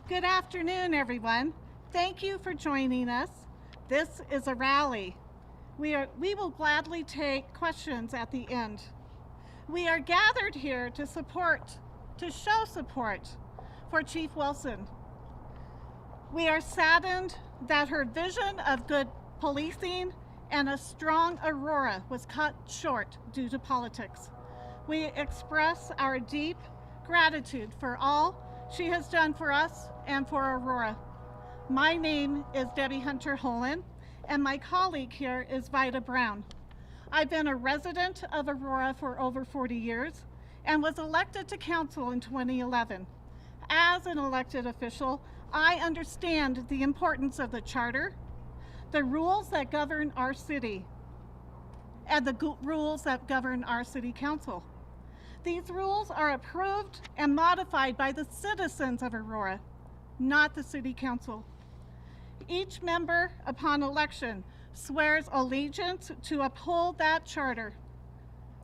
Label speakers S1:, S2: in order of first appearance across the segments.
S1: Good afternoon, everyone. Thank you for joining us. This is a rally. We will gladly take questions at the end. We are gathered here to show support for Chief Wilson. We are saddened that her vision of good policing and a strong Aurora was cut short due to politics. We express our deep gratitude for all she has done for us and for Aurora. My name is Debbie Hunter-Holen, and my colleague here is Vida Brown. I've been a resident of Aurora for over 40 years and was elected to council in 2011. As an elected official, I understand the importance of the charter, the rules that govern our city, and the rules that govern our city council. These rules are approved and modified by the citizens of Aurora, not the city council. Each member, upon election, swears allegiance to uphold that charter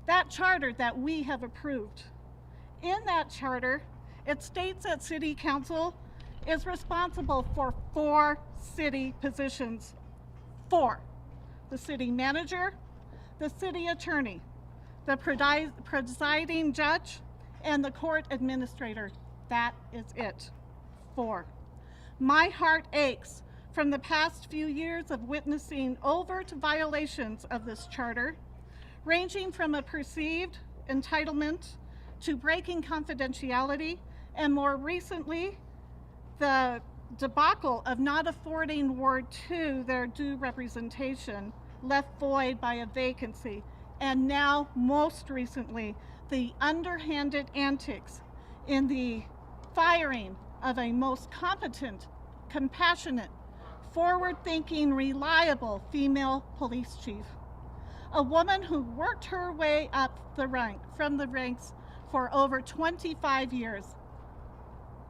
S1: that we have approved. In that charter, it states that city council is responsible for 4 city positions. 4: the city manager, the city attorney, the presiding judge, and the court administrator. That is it. 4. My heart aches from the past few years of witnessing overt violations of this charter, ranging from a perceived entitlement to breaking confidentiality, and more recently, the debacle of not affording Ward 2 their due representation, left void by a vacancy, and now, most recently, the underhanded antics in the firing of a most competent, compassionate, forward-thinking, reliable female police chief. A woman who worked her way up from the ranks for over 25 years.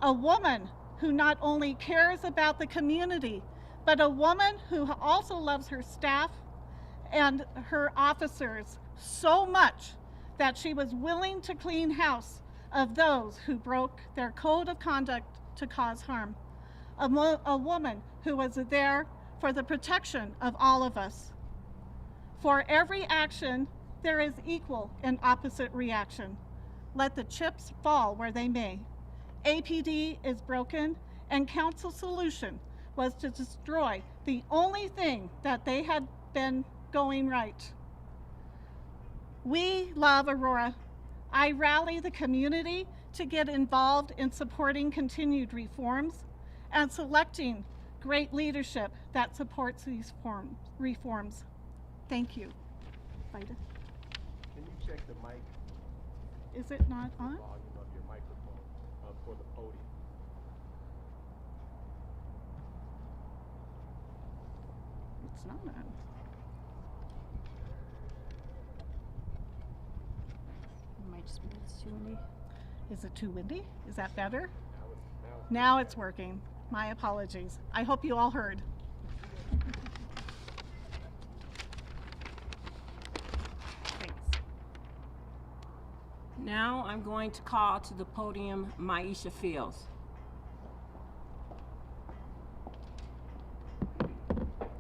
S1: A woman who not only cares about the community, but a woman who also loves her staff and her officers so much that she was willing to clean house of those who broke their code of conduct to cause harm. A woman who was there for the protection of all of us. For every action, there is equal and opposite reaction. Let the chips fall where they may. APD is broken, and council's solution was to destroy the only thing that they had been going right. We love Aurora. I rally the community to get involved in supporting continued reforms and selecting great leadership that supports these reforms. Thank you. Vida?
S2: Can you check the mic?
S1: Is it not on?
S2: The volume of your microphone for the podium.
S1: It's not on. It might just be it's too windy. Is it too windy? Is that better? Now it's working. My apologies. I hope you all heard. Thanks.
S3: Now I'm going to call to the podium Maisha Fields.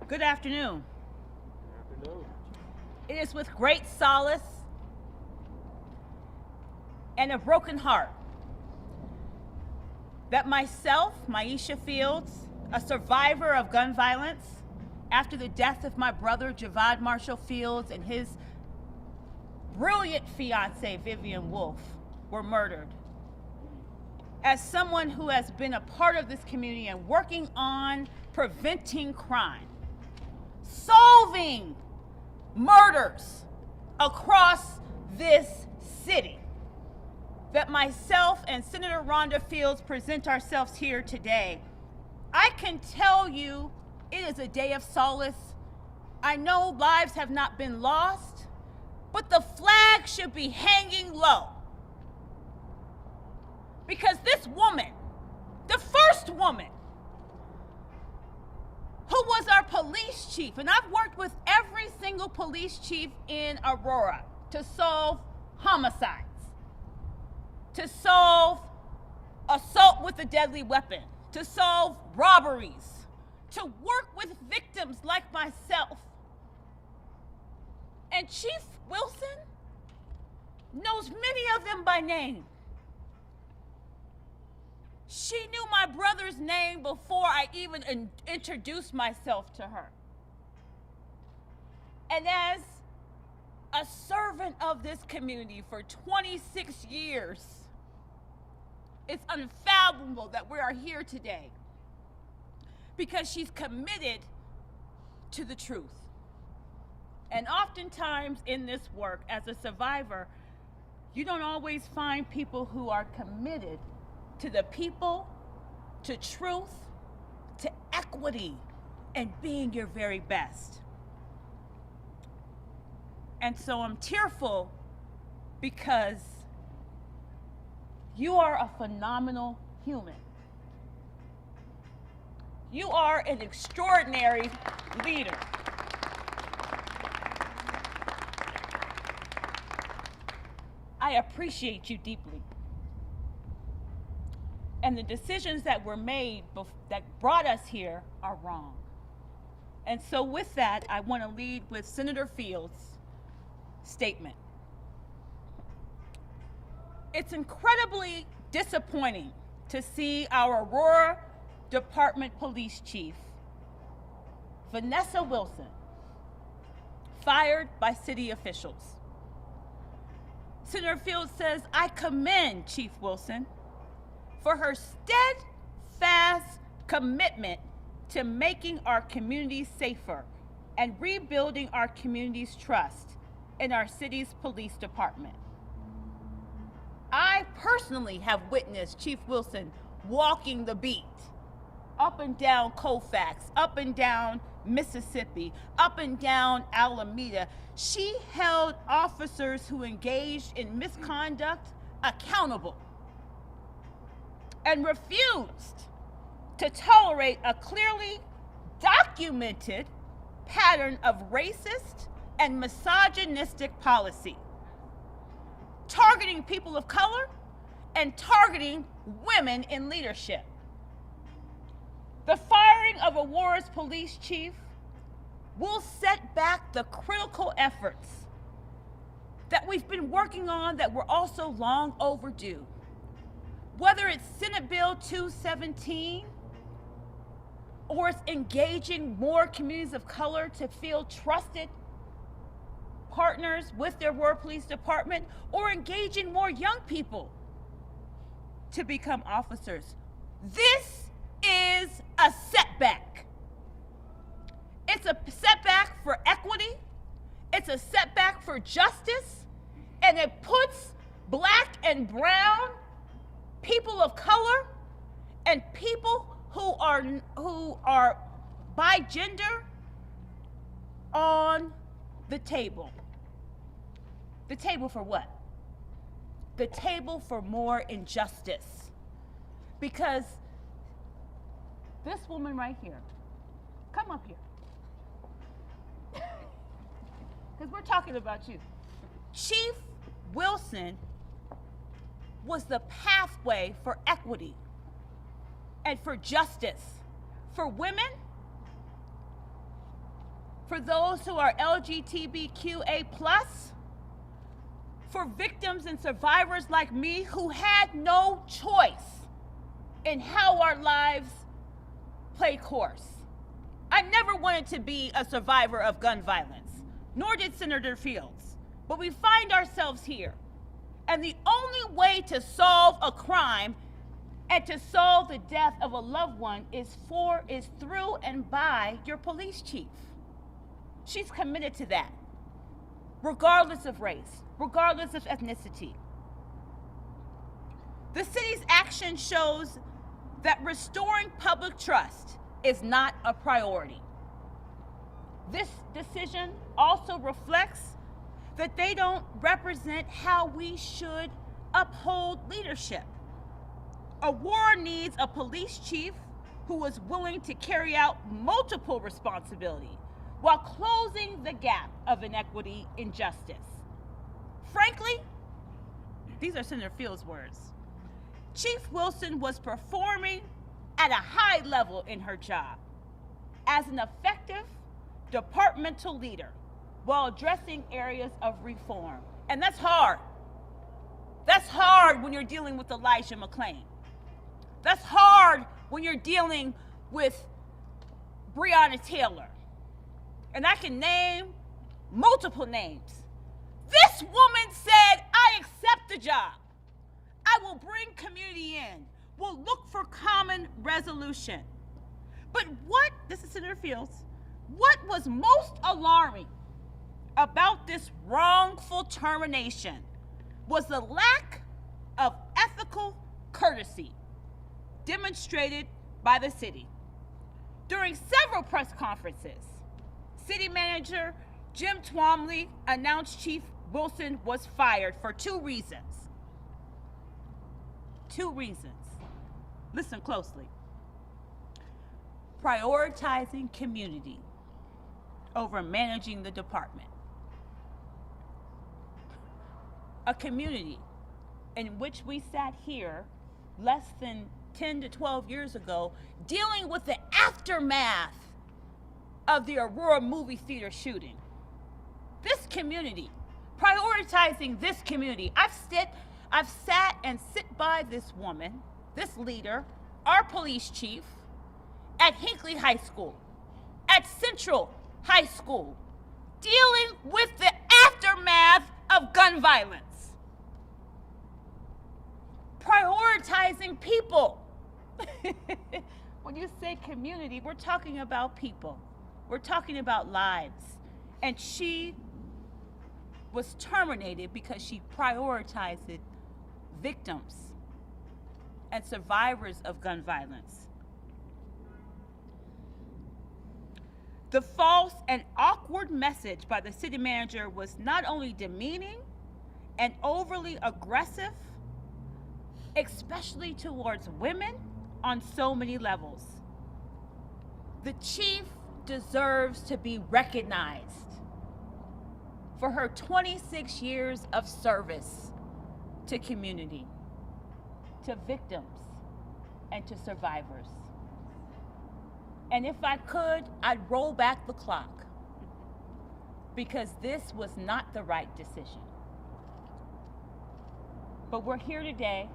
S4: Good afternoon.
S2: Good afternoon.
S4: It is with great solace and a broken heart that myself, Maisha Fields, a survivor of gun violence after the death of my brother Javad Marshall Fields and his brilliant fiancée Vivian Wolf, were murdered. As someone who has been a part of this community and working on preventing crime, solving murders across this city, that myself and Senator Rhonda Fields present ourselves here today, I can tell you it is a day of solace. I know lives have not been lost, but the flag should be hanging low. Because this woman, the first woman, who was our police chief, and I've worked with every single police chief in Aurora to solve homicides, to solve assault with a deadly weapon, to solve robberies, to work with victims like myself. And Chief Wilson knows many of them by name. She knew my brother's name before I even introduced myself to her. And as a servant of this community for 26 years, it's unfathomable that we are here today because she's committed to the truth. And oftentimes in this work, as a survivor, you don't always find people who are committed to the people, to truth, to equity, and being your very best. And so I'm tearful because you are a phenomenal human. You are an extraordinary leader. I appreciate you deeply. And the decisions that were made that brought us here are wrong. And so with that, I want to lead with Senator Fields' statement. It's incredibly disappointing to see our Aurora Department Police Chief, Vanessa Wilson, fired by city officials. Senator Fields says, I commend Chief Wilson for her steadfast commitment to making our communities safer and rebuilding our community's trust in our city's police department. I personally have witnessed Chief Wilson walking the beat, up and down Colfax, up and down Mississippi, up and down Alameda. She held officers who engaged in misconduct accountable and refused to tolerate a clearly documented pattern of racist and misogynistic policy, targeting people of color and targeting women in leadership. The firing of Aurora's police chief will set back the critical efforts that we've been working on that were also long overdue. Whether it's Senate Bill 217, or it's engaging more communities of color to feel trusted partners with their Aurora Police Department, or engaging more young people to become officers. This is a setback. It's a setback for equity, it's a setback for justice, and it puts Black and brown people of color and people who are by gender on the table. The table for what? The table for more injustice. Because this woman right here, come up here. Because we're talking about you. Chief Wilson was the pathway for equity and for justice, for women, for those who are LGBTQA+, for victims and survivors like me who had no choice in how our lives play course. I never wanted to be a survivor of gun violence, nor did Senator Fields, but we find ourselves here. And the only way to solve a crime and to solve the death of a loved one is through and by your police chief. She's committed to that, regardless of race, regardless of ethnicity. The city's action shows that restoring public trust is not a priority. This decision also reflects that they don't represent how we should uphold leadership. Aurora needs a police chief who is willing to carry out multiple responsibilities while closing the gap of inequity and justice. Frankly, these are Senator Fields' words. Chief Wilson was performing at a high level in her job as an effective departmental leader while addressing areas of reform. And that's hard. That's hard when you're dealing with Elijah McClain. That's hard when you're dealing with Breonna Taylor. And I can name multiple names. This woman said, I accept the job. I will bring community in. We'll look for common resolution. But this is Senator Fields, what was most alarming about this wrongful termination was the lack of ethical courtesy demonstrated by the city. During several press conferences, City Manager Jim Twomley announced Chief Wilson was fired for two reasons. Listen closely. Prioritizing community over managing the department. A community in which we sat here less than 10 to 12 years ago dealing with the aftermath of the Aurora movie theater shooting. This community, prioritizing this community. I've sat and sit by this woman, this leader, our police chief, at Hinckley High School, at Central High School, dealing with the aftermath of gun violence. Prioritizing people. When you say community, we're talking about people. We're talking about lives. And she was terminated because she prioritized victims and survivors of gun violence. The false and awkward message by the city manager was not only demeaning and overly aggressive, especially towards women on so many levels. The chief deserves to be recognized for her 26 years of service to community, to victims, and to survivors. And if I could, I'd roll back the clock, because this was not the right decision. But we're here today,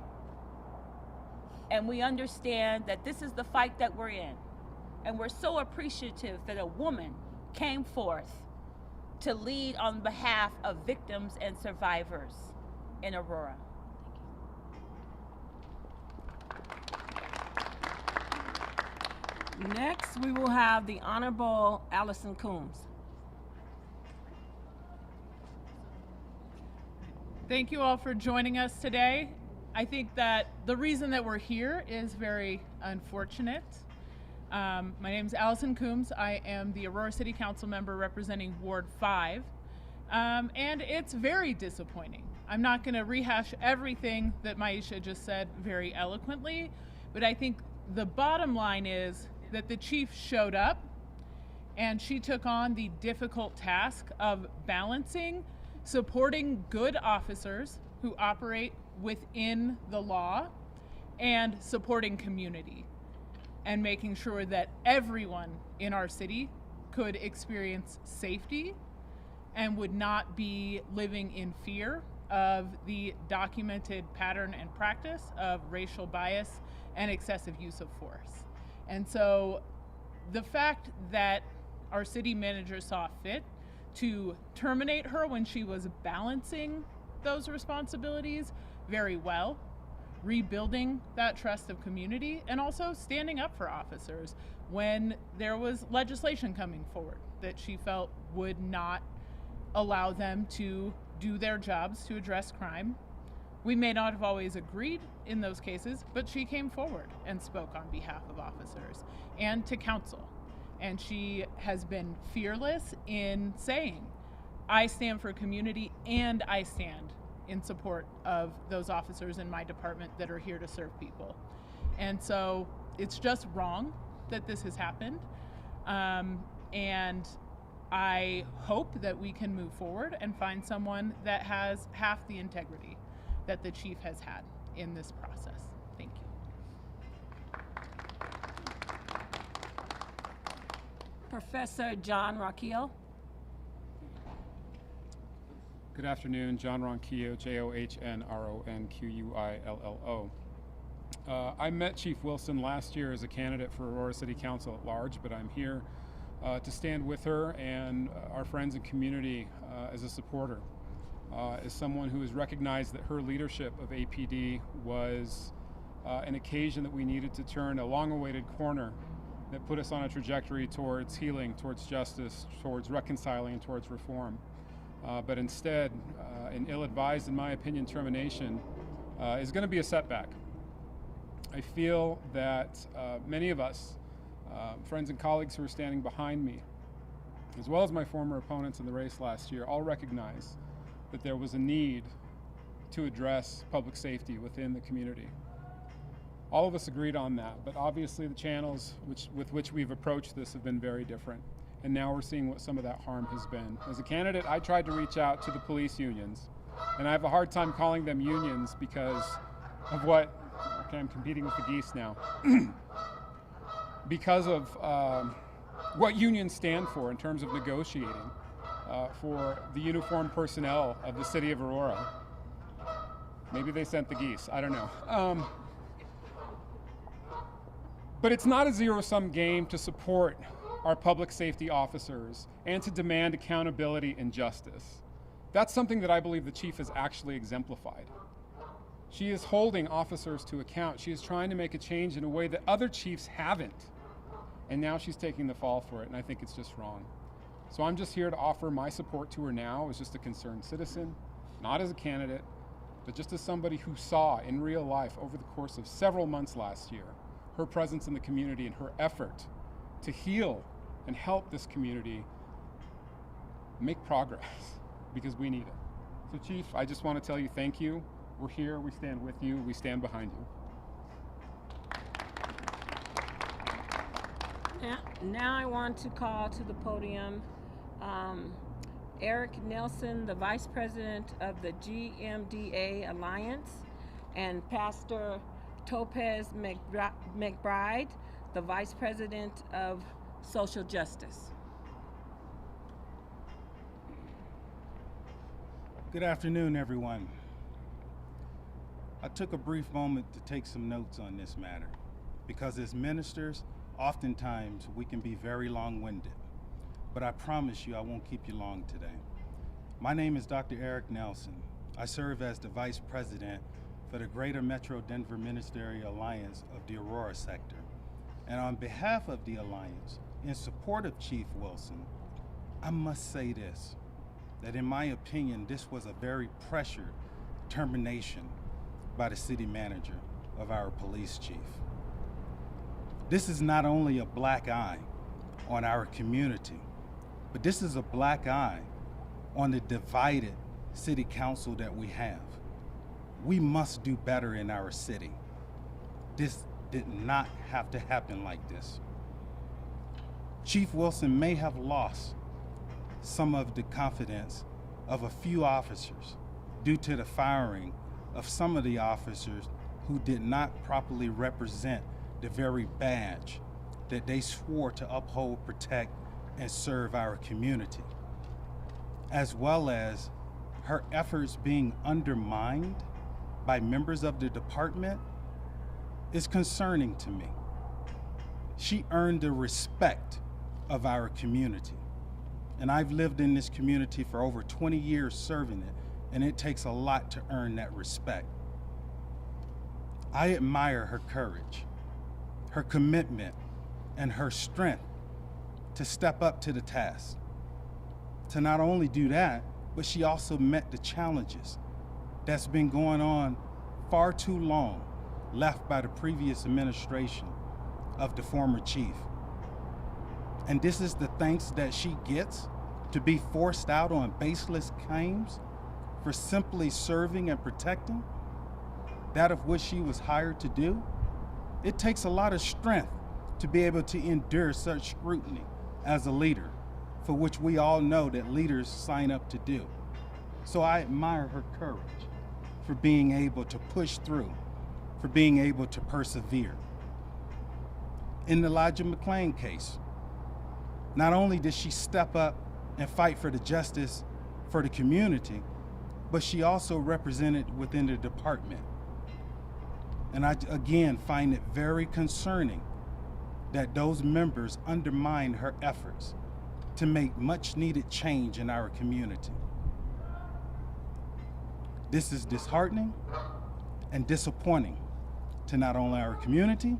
S4: and we understand that this is the fight that we're in. And we're so appreciative that a woman came forth to lead on behalf of victims and survivors in Aurora.
S3: Next, we will have the Honorable Allison Coombs.
S5: Thank you all for joining us today. I think that the reason that we're here is very unfortunate. My name is Allison Coombs. I am the Aurora City Council member representing Ward 5, and it's very disappointing. I'm not going to rehash everything that Maisha just said very eloquently, but I think the bottom line is that the chief showed up and she took on the difficult task of balancing supporting good officers who operate within the law and supporting community and making sure that everyone in our city could experience safety and would not be living in fear of the documented pattern and practice of racial bias and excessive use of force. And so the fact that our city manager saw fit to terminate her when she was balancing those responsibilities very well, rebuilding that trust of community, and also standing up for officers when there was legislation coming forward that she felt would not allow them to do their jobs to address crime. We may not have always agreed in those cases, but she came forward and spoke on behalf of officers and to council. And she has been fearless in saying, I stand for community and I stand in support of those officers in my department that are here to serve people. And so it's just wrong that this has happened. And I hope that we can move forward and find someone that has half the integrity that the chief has had in this process. Thank you.
S3: Professor John Rockeel.
S6: Good afternoon, John Ronquillo, Johnronquillo. I met Chief Wilson last year as a candidate for Aurora City Council at large, but I'm here to stand with her and our friends and community as a supporter, as someone who has recognized that her leadership of APD was an occasion that we needed to turn a long-awaited corner that put us on a trajectory towards healing, towards justice, towards reconciling, and towards reform. But instead, an ill-advised, in my opinion, termination is going to be a setback. I feel that many of us, friends and colleagues who are standing behind me, as well as my former opponents in the race last year, all recognize that there was a need to address public safety within the community. All of us agreed on that, but obviously the channels with which we've approached this have been very different. And now we're seeing what some of that harm has been. As a candidate, I tried to reach out to the police unions, and I have a hard time calling them unions because of what, okay, I'm competing with the geese now, because of what unions stand for in terms of negotiating for the uniformed personnel of the city of Aurora. Maybe they sent the geese, I don't know. But it's not a zero-sum game to support our public safety officers and to demand accountability and justice. That's something that I believe the chief has actually exemplified. She is holding officers to account. She is trying to make a change in a way that other chiefs haven't. And now she's taking the fall for it, and I think it's just wrong. So I'm just here to offer my support to her now as just a concerned citizen, not as a candidate, but just as somebody who saw in real life over the course of several months last year her presence in the community and her effort to heal and help this community make progress, because we need it. So Chief, I just want to tell you thank you. We're here, we stand with you, we stand behind you.
S3: Now I want to call to the podium Eric Nelson, the Vice President of the GMDA Alliance, and Pastor Topez McBride, the Vice President of Social Justice.
S7: Good afternoon, everyone. I took a brief moment to take some notes on this matter because as ministers, oftentimes we can be very long-winded, but I promise you I won't keep you long today. My name is Dr. Eric Nelson. I serve as the Vice President for the Greater Metro Denver Ministerial Alliance of the Aurora sector. And on behalf of the Alliance, in support of Chief Wilson, I must say this, that in my opinion, this was a very pressured termination by the city manager of our police chief. This is not only a black eye on our community, but this is a black eye on the divided city council that we have. We must do better in our city. This did not have to happen like this. Chief Wilson may have lost some of the confidence of a few officers due to the firing of some of the officers who did not properly represent the very badge that they swore to uphold, protect, and serve our community, as well as her efforts being undermined by members of the department is concerning to me. She earned the respect of our community. And I've lived in this community for over 20 years serving it, and it takes a lot to earn that respect. I admire her courage, her commitment, and her strength to step up to the task. To not only do that, but she also met the challenges that's been going on far too long, left by the previous administration of the former chief. And this is the thanks that she gets to be forced out on baseless claims for simply serving and protecting that of which she was hired to do. It takes a lot of strength to be able to endure such scrutiny as a leader, for which we all know that leaders sign up to do. So I admire her courage for being able to push through, for being able to persevere. In the Elijah McClain case, Not only did she step up and fight for the justice for the community, but she also represented within the department. And I, again, find it very concerning that those members undermine her efforts to make much needed change in our community. This is disheartening and disappointing to not only our community,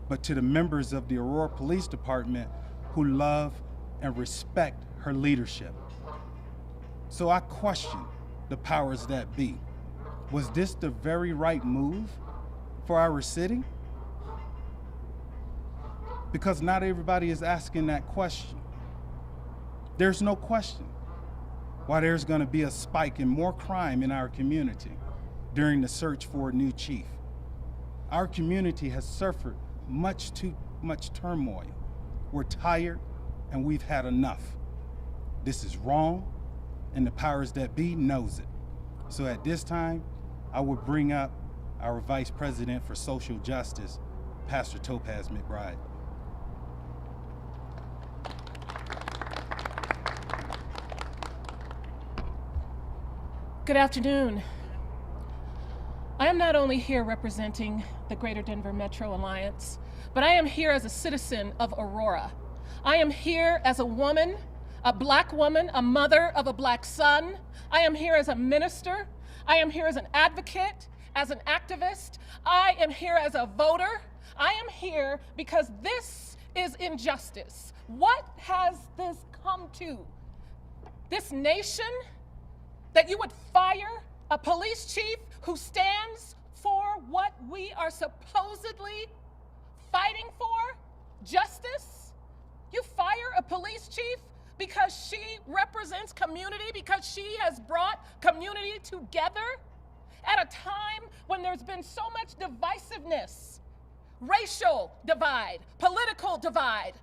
S7: but to the members of the Aurora Police Department who love and respect her leadership. So I question the powers that be. Was this the very right move for our city? Because not everybody is asking that question. There's no question why there's going to be a spike in more crime in our community during the search for a new chief. Our community has suffered too much turmoil. We're tired and we've had enough. This is wrong, and the powers that be knows it. So at this time, I will bring up our Vice President for Social Justice, Pastor Topaz McBride.
S8: Good afternoon. I am not only here representing the Greater Denver Metro Alliance, but I am here as a citizen of Aurora. I am here as a woman, a black woman, a mother of a black son. I am here as a minister. I am here as an advocate, as an activist. I am here as a voter. I am here because this is injustice. What has this come to? This nation, that you would fire a police chief who stands for what we are supposedly fighting for? Justice? You fire a police chief because she represents community, because she has brought community together at a time when there's been so much divisiveness, racial divide, political divide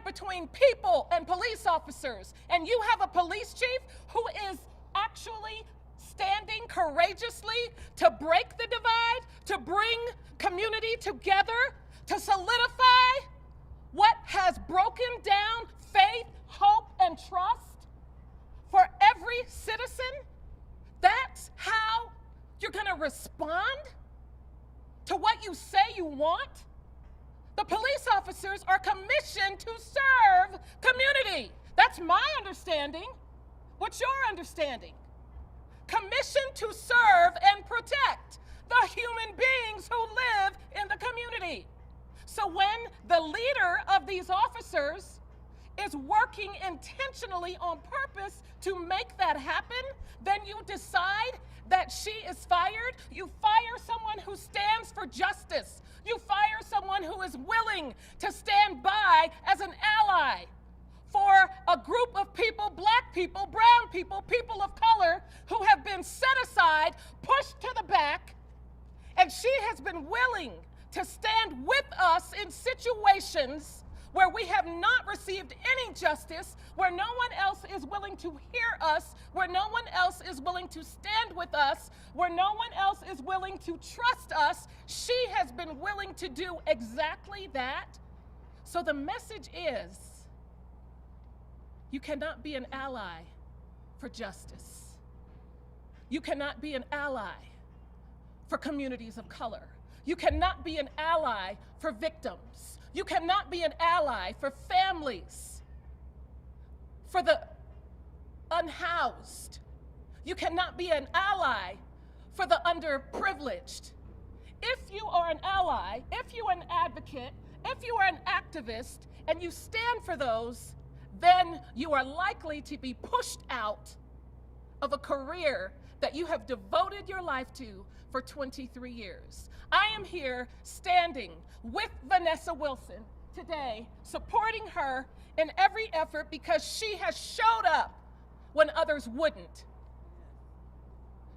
S8: between people and police officers, and you have a police chief who is actually standing courageously to break the divide, to bring community together, to solidify what has broken down faith, hope, and trust for every citizen. That's how you're going to respond to what you say you want? The police officers are commissioned to serve community. That's my understanding. What's your understanding? Commissioned to serve and protect the human beings who live in the community. So when the leader of these officers is working intentionally on purpose to make that happen, then you decide that she is fired. You fire someone who stands for justice. You fire someone who is willing to stand by as an ally for a group of people, black people, brown people, people of color, who have been set aside, pushed to the back, and she has been willing to stand with us in situations where we have not received any justice, where no one else is willing to hear us, where no one else is willing to stand with us, where no one else is willing to trust us. She has been willing to do exactly that. So the message is, you cannot be an ally for justice. You cannot be an ally for communities of color. You cannot be an ally for victims. You cannot be an ally for families, for the unhoused. You cannot be an ally for the underprivileged. If you are an ally, if you are an advocate, if you are an activist, and you stand for those, then you are likely to be pushed out of a career that you have devoted your life to for 23 years. I am here standing with Vanessa Wilson today, supporting her in every effort because she has showed up when others wouldn't.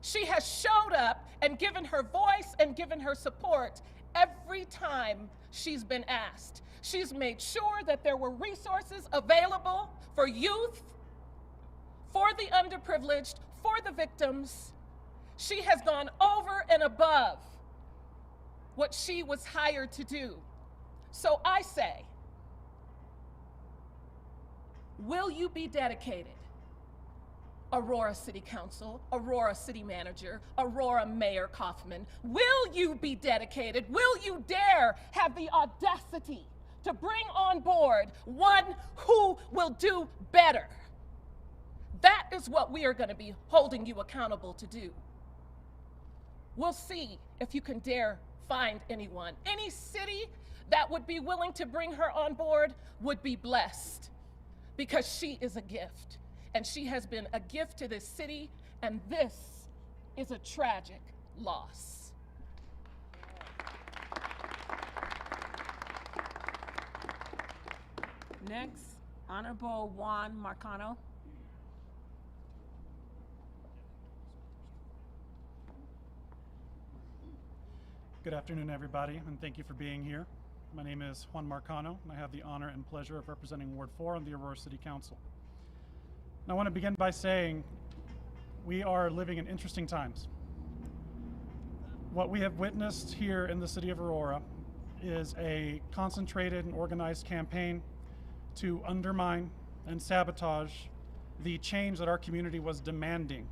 S8: She has showed up and given her voice and given her support every time she's been asked. She's made sure that there were resources available for youth, for the underprivileged, for the victims. She has gone over and above what she was hired to do. So I say, will you be dedicated? Aurora City Council, Aurora City Manager, Aurora Mayor Kaufman, will you be dedicated? Will you dare have the audacity to bring on board one who will do better? That is what we are going to be holding you accountable to do. We'll see if you can dare find anyone. Any city that would be willing to bring her on board would be blessed, because she is a gift. And she has been a gift to this city, and this is a tragic loss.
S3: Next, Honorable Juan Marcano.
S9: Good afternoon, everybody, and thank you for being here. My name is Juan Marcano, and I have the honor and pleasure of representing Ward 4 on the Aurora City Council. And I want to begin by saying we are living in interesting times. What we have witnessed here in the city of Aurora is a concentrated and organized campaign to undermine and sabotage the change that our community was demanding.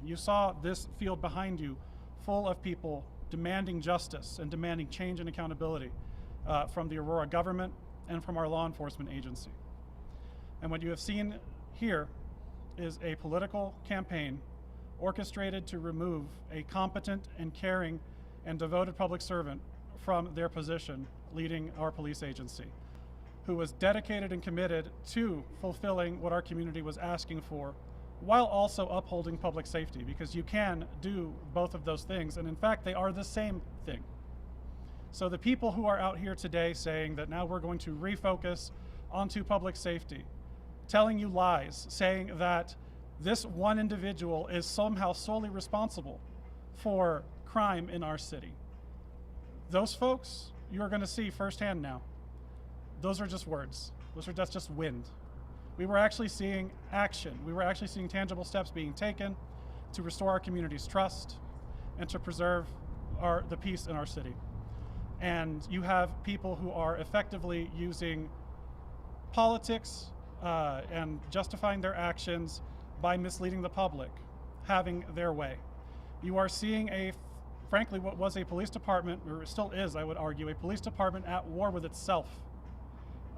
S9: You saw this field behind you full of people demanding justice and demanding change and accountability from the Aurora government and from our law enforcement agency. And what you have seen here is a political campaign orchestrated to remove a competent and caring and devoted public servant from their position leading our police agency, who was dedicated and committed to fulfilling what our community was asking for, while also upholding public safety, because you can do both of those things, and in fact they are the same thing. So the people who are out here today saying that now we're going to refocus onto public safety, telling you lies, saying that this one individual is somehow solely responsible for crime in our city. Those folks, you're going to see firsthand now. Those are just words. That's just wind. We were actually seeing action. We were actually seeing tangible steps being taken to restore our community's trust and to preserve the peace in our city. And you have people who are effectively using politics and justifying their actions by misleading the public, having their way. You are seeing frankly, what was a police department, or still is, I would argue, a police department at war with itself,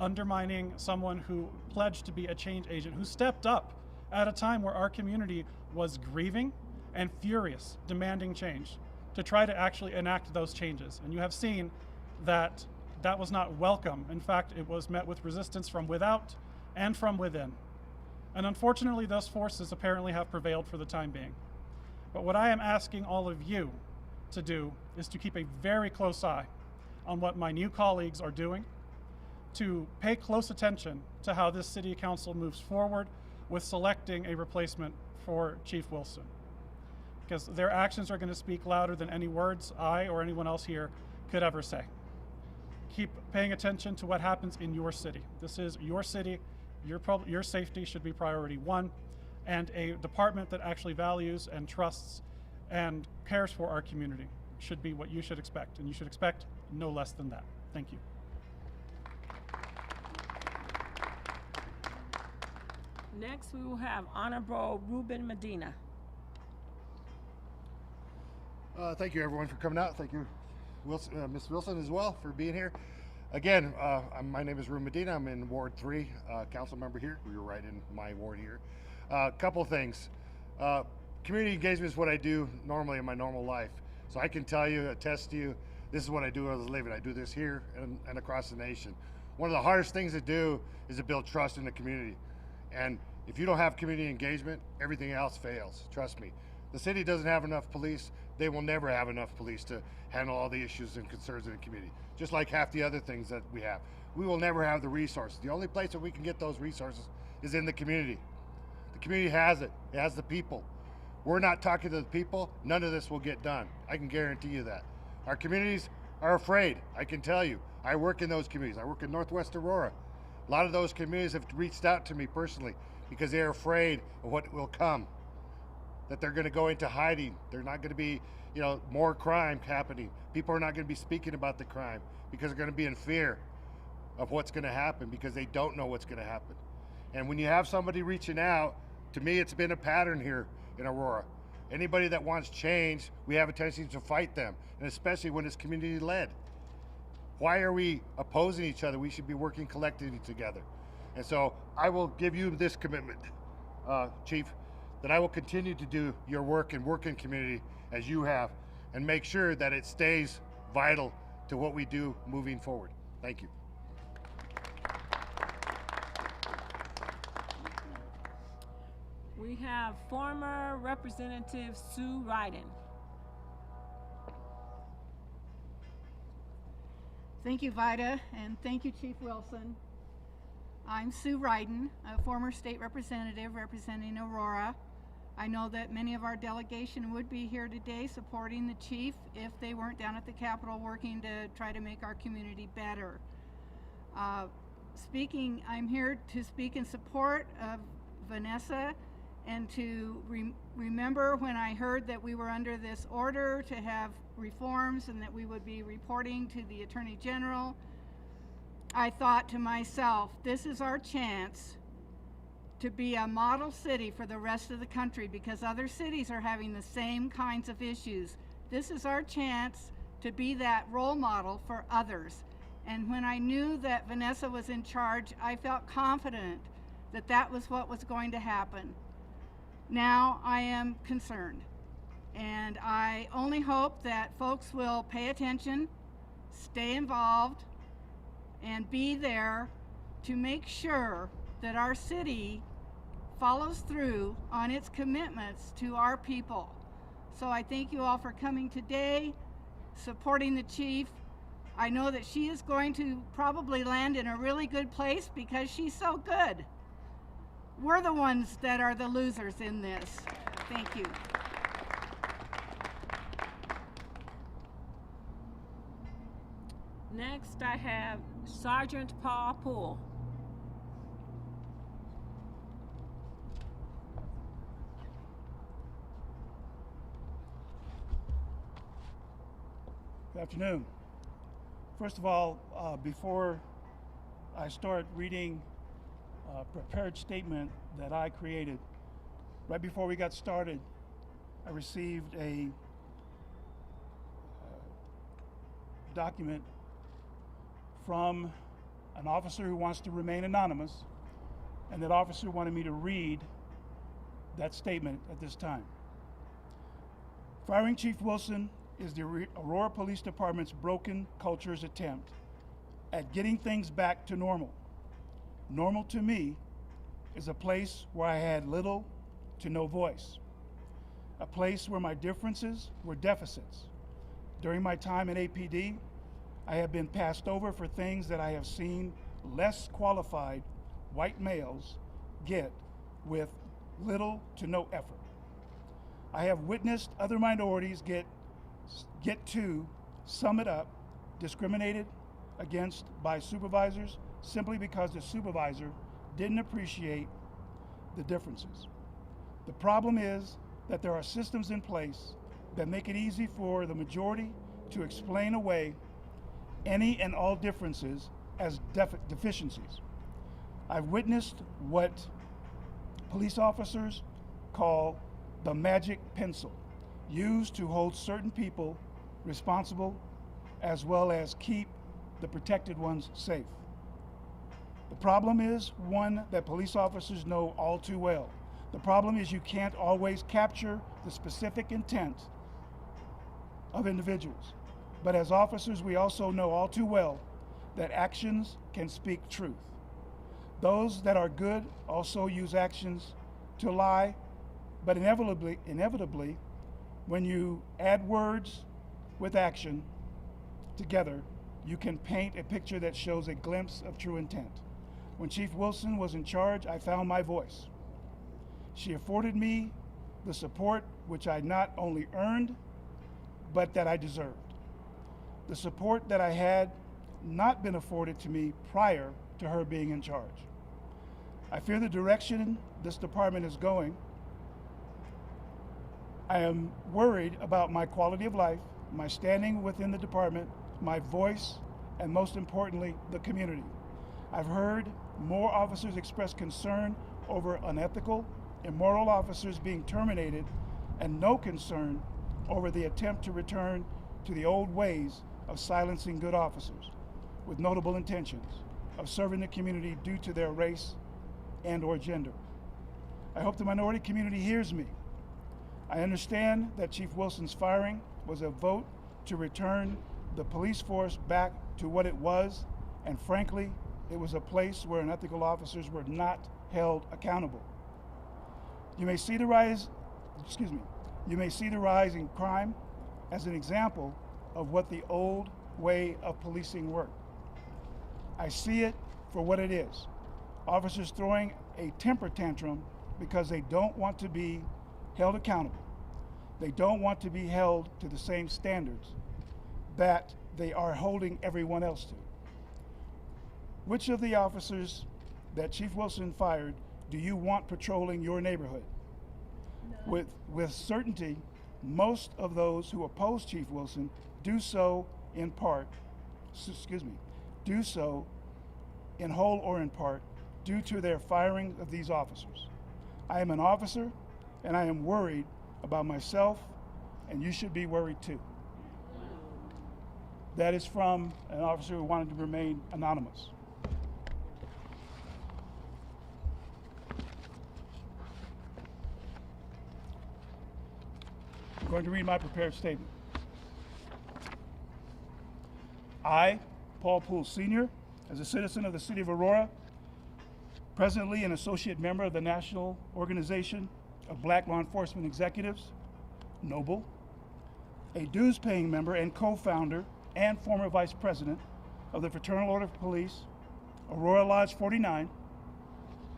S9: undermining someone who pledged to be a change agent, who stepped up at a time where our community was grieving and furious, demanding change, to try to actually enact those changes. And you have seen that that was not welcome. In fact, it was met with resistance from without and from within. And unfortunately, those forces apparently have prevailed for the time being. But what I am asking all of you to do is to keep a very close eye on what my new colleagues are doing, to pay close attention to how this city council moves forward with selecting a replacement for Chief Wilson. Because their actions are going to speak louder than any words I or anyone else here could ever say. Keep paying attention to what happens in your city. This is your city. Your safety should be priority one, and a department that actually values and trusts and cares for our community should be what you should expect, and you should expect no less than that. Thank you.
S3: Next, we will have Honorable Ruben Medina.
S10: Thank you, everyone, for coming out. Thank you, Ms. Wilson, as well, for being here. Again, my name is Ruben Medina. I'm in Ward 3, council member here. We were right in my ward here. A couple things. Community engagement is what I do normally in my normal life. So I can tell you, attest to you, this is what I do as a living. I do this here and across the nation. One of the hardest things to do is to build trust in the community. And if you don't have community engagement, everything else fails. Trust me. The city doesn't have enough police. They will never have enough police to handle all the issues and concerns in the community. Just like half the other things that we have. We will never have the resources. The only place that we can get those resources is in the community. The community has it. It has the people. We're not talking to the people, none of this will get done. I can guarantee you that. Our communities are afraid, I can tell you. I work in those communities. I work in Northwest Aurora. A lot of those communities have reached out to me personally because they're afraid of what will come. That they're going to go into hiding. There's not going to be, more crime happening. People are not going to be speaking about the crime because they're going to be in fear. of what's going to happen because they don't know what's going to happen. And when you have somebody reaching out, to me, it's been a pattern here in Aurora. Anybody that wants change, we have a tendency to fight them, and especially when it's community-led. Why are we opposing each other? We should be working collectively together. And so I will give you this commitment, Chief, that I will continue to do your work and work in community as you have, and make sure that it stays vital to what we do moving forward. Thank you.
S3: We have former Representative Sue Ryden.
S11: Thank you, Vida, and thank you, Chief Wilson. I'm Sue Ryden, a former state representative representing Aurora. I know that many of our delegation would be here today supporting the chief if they weren't down at the Capitol working to try to make our community better. I'm here to speak in support of Vanessa and to remember when I heard that we were under this order to have reforms and that we would be reporting to the Attorney General. I thought to myself, this is our chance to be a model city for the rest of the country because other cities are having the same kinds of issues. This is our chance to be that role model for others. And when I knew that Vanessa was in charge, I felt confident that that was what was going to happen. Now I am concerned, and I only hope that folks will pay attention, stay involved, and be there to make sure that our city follows through on its commitments to our people. So I thank you all for coming today, supporting the chief. I know that she is going to probably land in a really good place because she's so good. We're the ones that are the losers in this. Thank you.
S3: Next, I have Sergeant Paul Poole.
S12: Good afternoon. First of all, before I start reading a prepared statement that I created, right before we got started, I received a document from an officer who wants to remain anonymous, and that officer wanted me to read that statement at this time. Firing Chief Wilson is the Aurora Police Department's broken culture's attempt at getting things back to normal. Normal to me is a place where I had little to no voice, a place where my differences were deficits. During my time in APD, I have been passed over for things that I have seen less qualified white males get with little to no effort. I have witnessed other minorities get to sum it up, discriminated against by supervisors simply because the supervisor didn't appreciate the differences. The problem is that there are systems in place that make it easy for the majority to explain away any and all differences as deficiencies. I've witnessed what police officers call the magic pencil, used to hold certain people responsible as well as keep the protected ones safe. The problem is one that police officers know all too well. The problem is you can't always capture the specific intent of individuals. But as officers, we also know all too well that actions can speak truth. Those that are good also use actions to lie, but inevitably, when you add words with action together, you can paint a picture that shows a glimpse of true intent. When Chief Wilson was in charge, I found my voice. She afforded me the support which I not only earned, but that I deserved. The support that I had not been afforded to me prior to her being in charge. I fear the direction this department is going. I am worried about my quality of life, my standing within the department, my voice, and most importantly, the community. I've heard more officers express concern over unethical, immoral officers being terminated, and no concern over the attempt to return to the old ways of silencing good officers with notable intentions of serving the community due to their race and/or gender. I hope the minority community hears me. I understand that Chief Wilson's firing was a vote to return the police force back to what it was, and frankly, it was a place where unethical officers were not held accountable. You may see the rise in crime as an example of what the old way of policing worked. I see it for what it is. Officers throwing a temper tantrum because they don't want to be held accountable. They don't want to be held to the same standards that they are holding everyone else to. Which of the officers that Chief Wilson fired do you want patrolling your neighborhood? No. With certainty, most of those who oppose Chief Wilson do so in whole or in part, due to their firing of these officers. I am an officer, and I am worried about myself, and you should be worried too. That is from an officer who wanted to remain anonymous. I'm going to read my prepared statement. I, Paul Poole Sr., as a citizen of the City of Aurora, presently an associate member of the National Organization of Black Law Enforcement Executives, NOBLE, a dues-paying member and co-founder and former vice president of the Fraternal Order of Police, Aurora Lodge 49,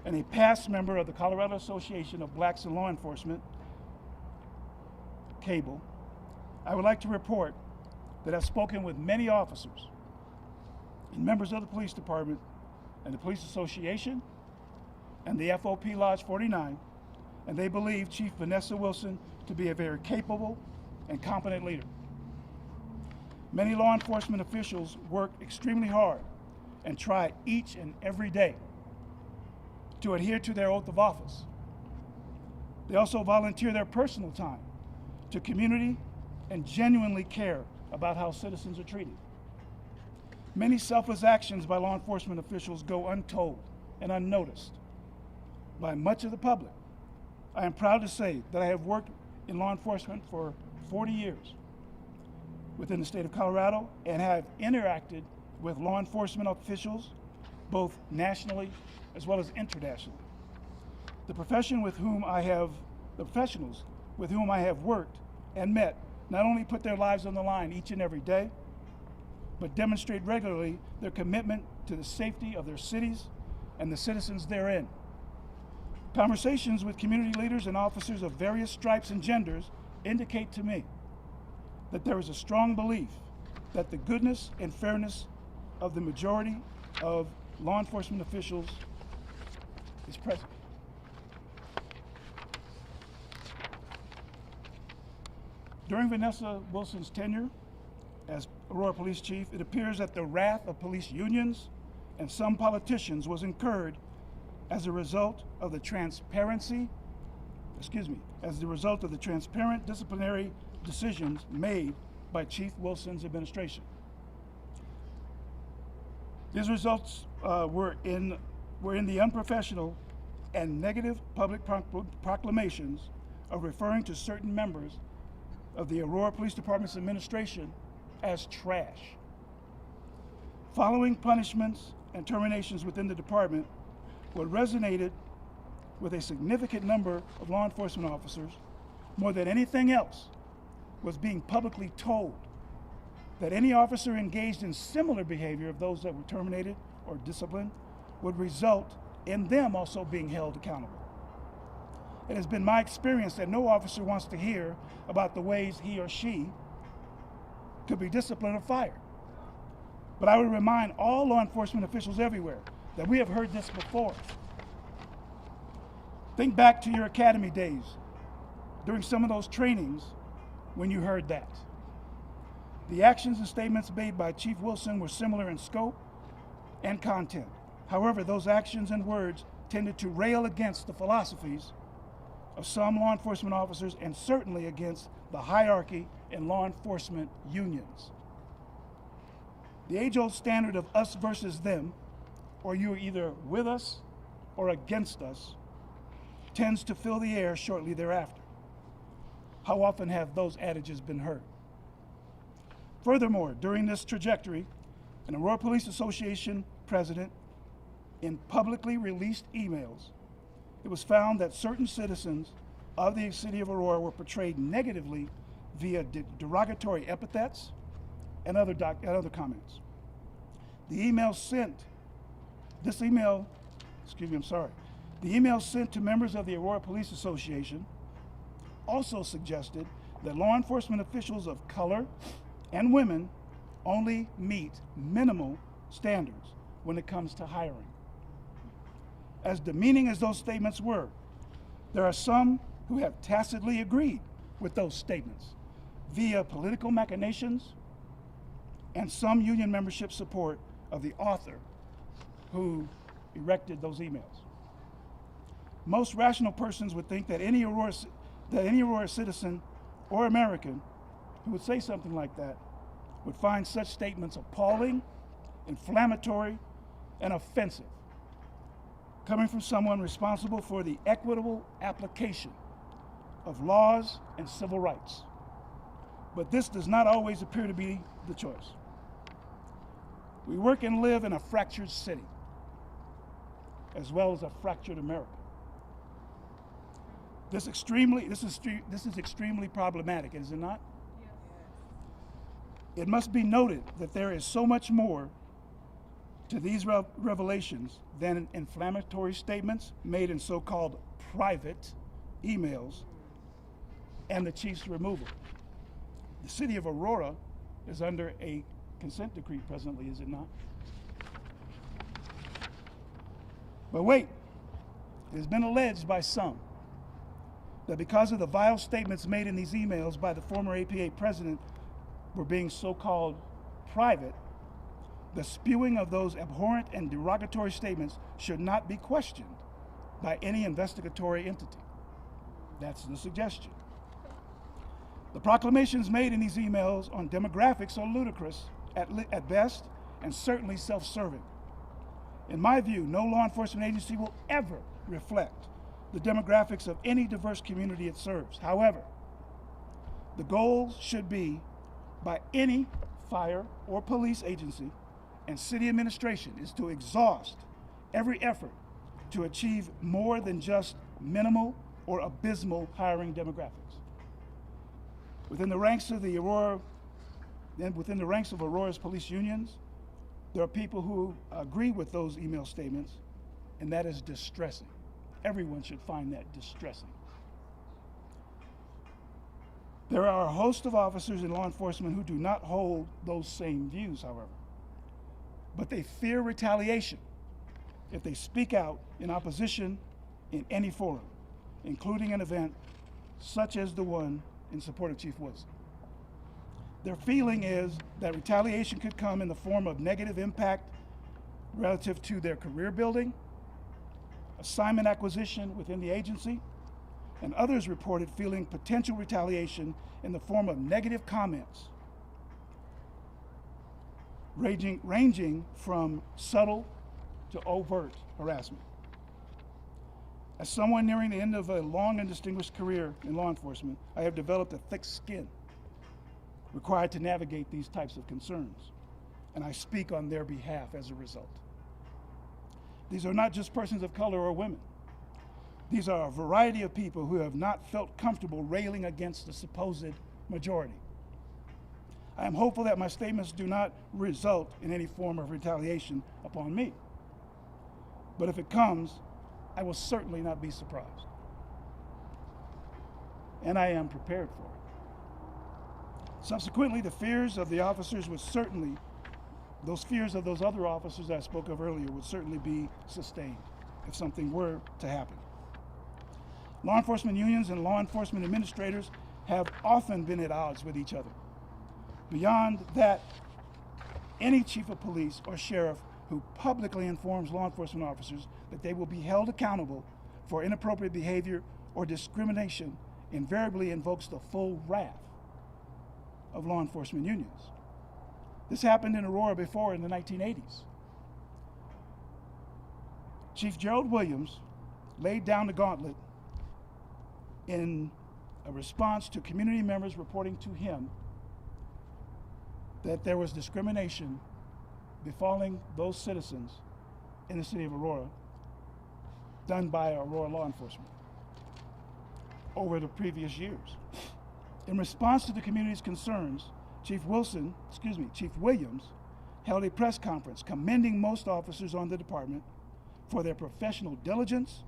S12: and a past member of the Colorado Association of Blacks in Law Enforcement, CABLE, I would like to report that I've spoken with many officers and members of the police department and the police association and the FOP Lodge 49, and they believe Chief Vanessa Wilson to be a very capable and competent leader. Many law enforcement officials work extremely hard and try each and every day to adhere to their oath of office. They also volunteer their personal time to community and genuinely care about how citizens are treated. Many selfless actions by law enforcement officials go untold and unnoticed by much of the public. I am proud to say that I have worked in law enforcement for 40 years within the state of Colorado and have interacted with law enforcement officials both nationally as well as internationally. The professionals with whom I have worked and met not only put their lives on the line each and every day, but demonstrate regularly their commitment to the safety of their cities and the citizens therein. Conversations with community leaders and officers of various stripes and genders indicate to me that there is a strong belief that the goodness and fairness of the majority of law enforcement officials is present. During Vanessa Wilson's tenure as Aurora Police Chief, it appears that the wrath of police unions and some politicians was incurred as a result of the transparent disciplinary decisions made by Chief Wilson's administration. These results were in the unprofessional and negative public proclamations of referring to certain members of the Aurora Police Department's administration as trash. Following punishments and terminations within the department, what resonated with a significant number of law enforcement officers more than anything else was being publicly told that any officer engaged in similar behavior of those that were terminated or disciplined would result in them also being held accountable. It has been my experience that no officer wants to hear about the ways he or she could be disciplined or fired. But I would remind all law enforcement officials everywhere that we have heard this before. Think back to your academy days during some of those trainings when you heard that. The actions and statements made by Chief Wilson were similar in scope and content. However, those actions and words tended to rail against the philosophies of some law enforcement officers and certainly against the hierarchy in law enforcement unions. The age-old standard of us versus them, or you're either with us or against us, tends to fill the air shortly thereafter. How often have those adages been heard? Furthermore, during this trajectory, an Aurora Police Association president, in publicly released emails, it was found that certain citizens of the city of Aurora were portrayed negatively via derogatory epithets and other comments. The email sent to members of the Aurora Police Association also suggested that law enforcement officials of color and women only meet minimal standards when it comes to hiring. As demeaning as those statements were, there are some who have tacitly agreed with those statements via political machinations and some union membership support of the author who erected those emails. Most rational persons would think that any Aurora citizen or American who would say something like that would find such statements appalling, inflammatory, and offensive, coming from someone responsible for the equitable application of laws and civil rights. But this does not always appear to be the choice. We work and live in a fractured city, as well as a fractured America. This is extremely problematic, is it not? Yes. It must be noted that there is so much more to these revelations than inflammatory statements made in so-called private emails and the chief's removal. The city of Aurora is under a consent decree presently, is it not? But wait, it has been alleged by some that because of the vile statements made in these emails by the former APA president were being so-called private, the spewing of those abhorrent and derogatory statements should not be questioned by any investigatory entity. That's the suggestion. The proclamations made in these emails on demographics are ludicrous at best and certainly self-serving. In my view, no law enforcement agency will ever reflect the demographics of any diverse community it serves. However, the goal should be by any fire or police agency and city administration is to exhaust every effort to achieve more than just minimal or abysmal hiring demographics. Within the ranks of Aurora's police unions, there are people who agree with those email statements, and that is distressing. Everyone should find that distressing. There are a host of officers in law enforcement who do not hold those same views, however, but they fear retaliation if they speak out in opposition in any forum, including an event such as the one in support of Chief Wilson. Their feeling is that retaliation could come in the form of negative impact relative to their career building, assignment acquisition within the agency, and others reported feeling potential retaliation in the form of negative comments, ranging from subtle to overt harassment. As someone nearing the end of a long and distinguished career in law enforcement, I have developed a thick skin required to navigate these types of concerns, and I speak on their behalf as a result. These are not just persons of color or women. These are a variety of people who have not felt comfortable railing against the supposed majority. I am hopeful that my statements do not result in any form of retaliation upon me. But if it comes, I will certainly not be surprised. And I am prepared for it. Subsequently, the fears of the officers would certainly, those fears of those other officers I spoke of earlier would certainly be sustained if something were to happen. Law enforcement unions and law enforcement administrators have often been at odds with each other. Beyond that, any chief of police or sheriff who publicly informs law enforcement officers that they will be held accountable for inappropriate behavior or discrimination invariably invokes the full wrath of law enforcement unions. This happened in Aurora before in the 1980s. Chief Gerald Williams laid down the gauntlet in a response to community members reporting to him that there was discrimination befalling those citizens in the city of Aurora done by Aurora law enforcement over the previous years. In response to the community's concerns, Chief Williams held a press conference commending most officers on the department for their professional diligence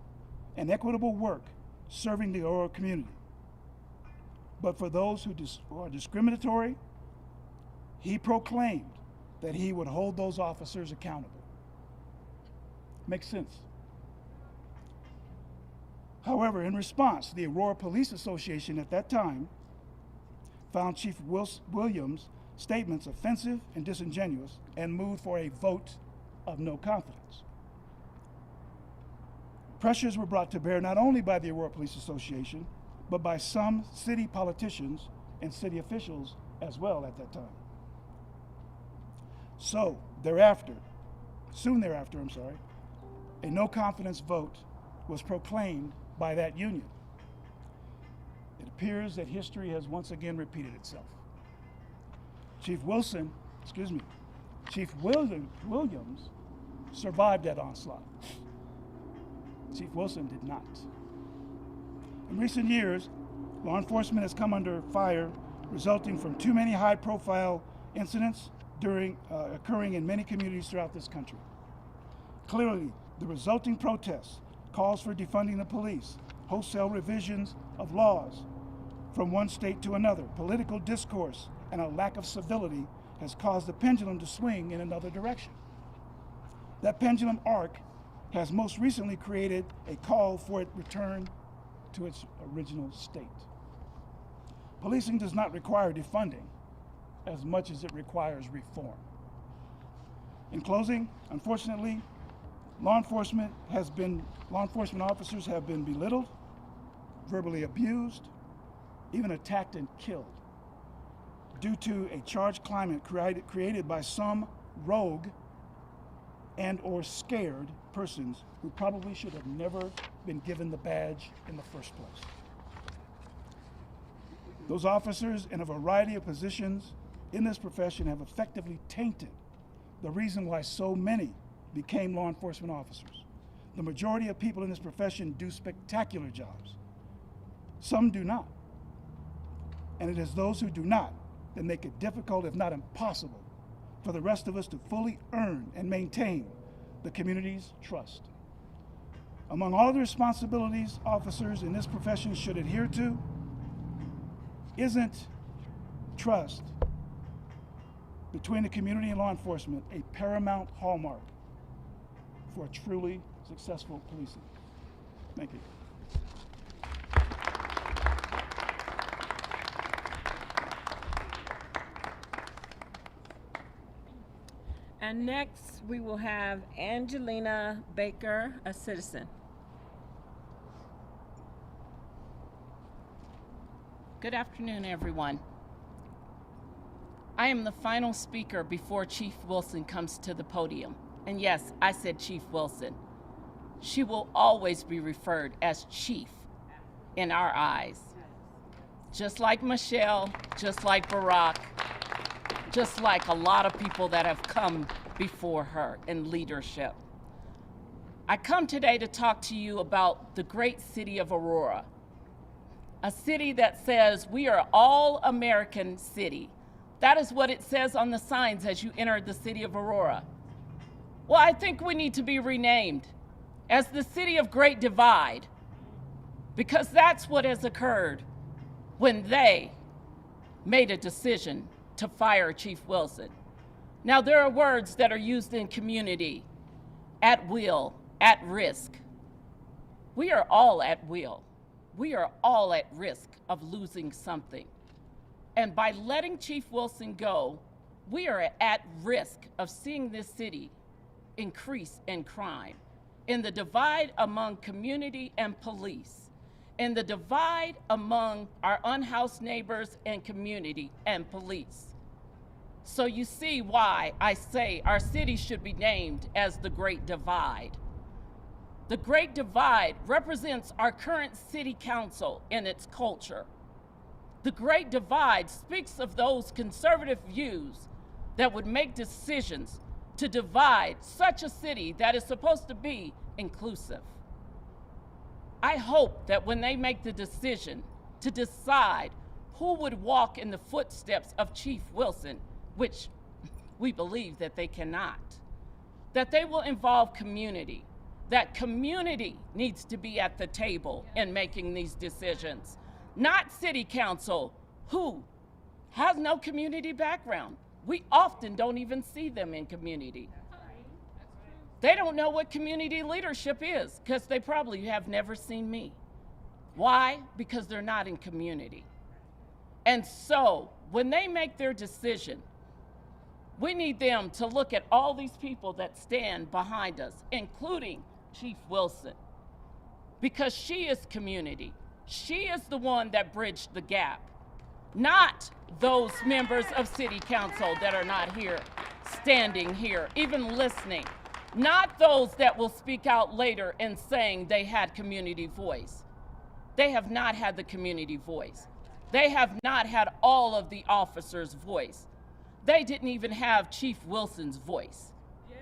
S12: and equitable work serving the Aurora community. But for those who are discriminatory, he proclaimed that he would hold those officers accountable. Makes sense. However, in response, the Aurora Police Association at that time found Chief Williams' statements offensive and disingenuous and moved for a vote of no confidence. Pressures were brought to bear not only by the Aurora Police Association, but by some city politicians and city officials as well at that time. So, soon thereafter, a no confidence vote was proclaimed by that union. It appears that history has once again repeated itself. Chief Williams survived that onslaught. Chief Wilson did not. In recent years, law enforcement has come under fire resulting from too many high-profile incidents occurring in many communities throughout this country. Clearly, the resulting protests, calls for defunding the police, wholesale revisions of laws from one state to another, political discourse, and a lack of civility has caused the pendulum to swing in another direction. That pendulum arc has most recently created a call for it return to its original state. Policing does not require defunding as much as it requires reform. In closing, unfortunately, law enforcement officers have been belittled, verbally abused, even attacked and killed due to a charged climate created by some rogue and or scared persons who probably should have never been given the badge in the first place. Those officers in a variety of positions in this profession have effectively tainted the reason why so many became law enforcement officers. The majority of people in this profession do spectacular jobs. Some do not. And it is those who do not that make it difficult, if not impossible, for the rest of us to fully earn and maintain the community's trust. Among all the responsibilities officers in this profession should adhere to, isn't trust between the community and law enforcement a paramount hallmark for a truly successful policing? Thank you.
S3: And next, we will have Angelina Baker, a citizen.
S13: Good afternoon, everyone. I am the final speaker before Chief Wilson comes to the podium. And yes, I said Chief Wilson. She will always be referred as Chief in our eyes. Just like Michelle, just like Barack, just like a lot of people that have come before her in leadership. I come today to talk to you about the great city of Aurora, a city that says we are all American city. That is what it says on the signs as you enter the city of Aurora. Well, I think we need to be renamed as the city of Great Divide, because that's what has occurred when they made a decision to fire Chief Wilson. Now, there are words that are used in community: at will, at risk. We are all at will. We are all at risk of losing something. And by letting Chief Wilson go, we are at risk of seeing this city increase in crime, in the divide among community and police, in the divide among our unhoused neighbors and community and police. So you see why I say our city should be named as the Great Divide. The Great Divide represents our current city council and its culture. The Great Divide speaks of those conservative views that would make decisions to divide such a city that is supposed to be inclusive. I hope that when they make the decision to decide who would walk in the footsteps of Chief Wilson, which we believe that they cannot, that they will involve community, that community needs to be at the table in making these decisions, not city council, who has no community background. We often don't even see them in community. They don't know what community leadership is because they probably have never seen me. Why? Because they're not in community. And so when they make their decision, we need them to look at all these people that stand behind us, including Chief Wilson, because she is community. She is the one that bridged the gap, not those members of city council that are not here, standing here, even listening, not those that will speak out later and saying they had community voice. They have not had the community voice. They have not had all of the officers' voice. They didn't even have Chief Wilson's voice. Yes.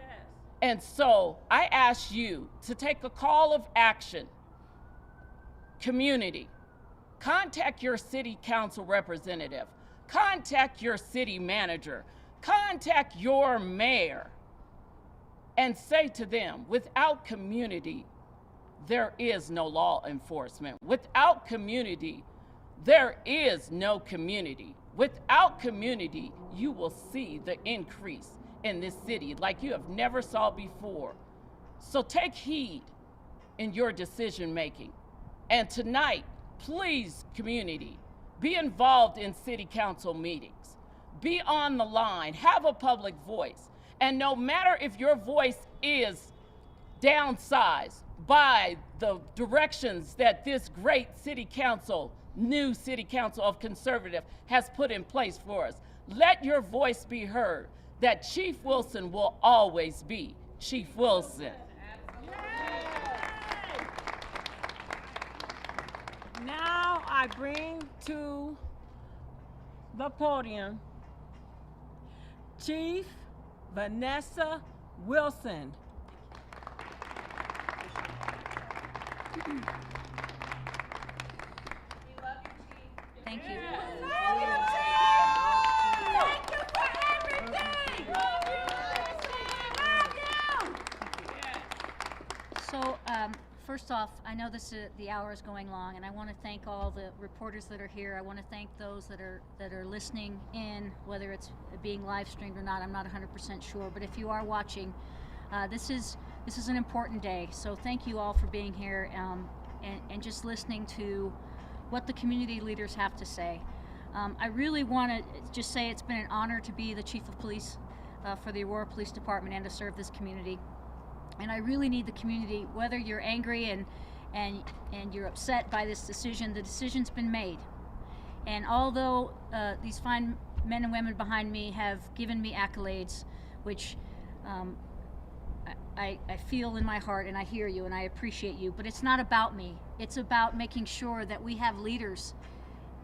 S13: And so I ask you to take a call of action. Community, contact your city council representative, contact your city manager, contact your mayor, and say to them, without community, there is no law enforcement. Without community, there is no community. Without community, you will see the increase in this city like you have never saw before. So take heed in your decision making. And tonight, please, community, be involved in city council meetings. Be on the line, have a public voice. And no matter if your voice is downsized by the directions that this great city council, new city council of conservative has put in place for us, let your voice be heard that Chief Wilson will always be Chief Wilson.
S3: Now I bring to the podium Chief Vanessa Wilson.
S14: Thank you. So, first off, I know the hour is going long, and I want to thank all the reporters that are here. I want to thank those that are listening in, whether it's being live streamed or not. I'm not 100% sure, but if you are watching, this is an important day. So thank you all for being here and just listening to what the community leaders have to say. I really want to just say it's been an honor to be the Chief of Police for the Aurora Police Department and to serve this community. And I really need the community, whether you're angry and you're upset by this decision, the decision's been made. And although these fine men and women behind me have given me accolades, which I feel in my heart, and I hear you and I appreciate you, but it's not about me. It's about making sure that we have leaders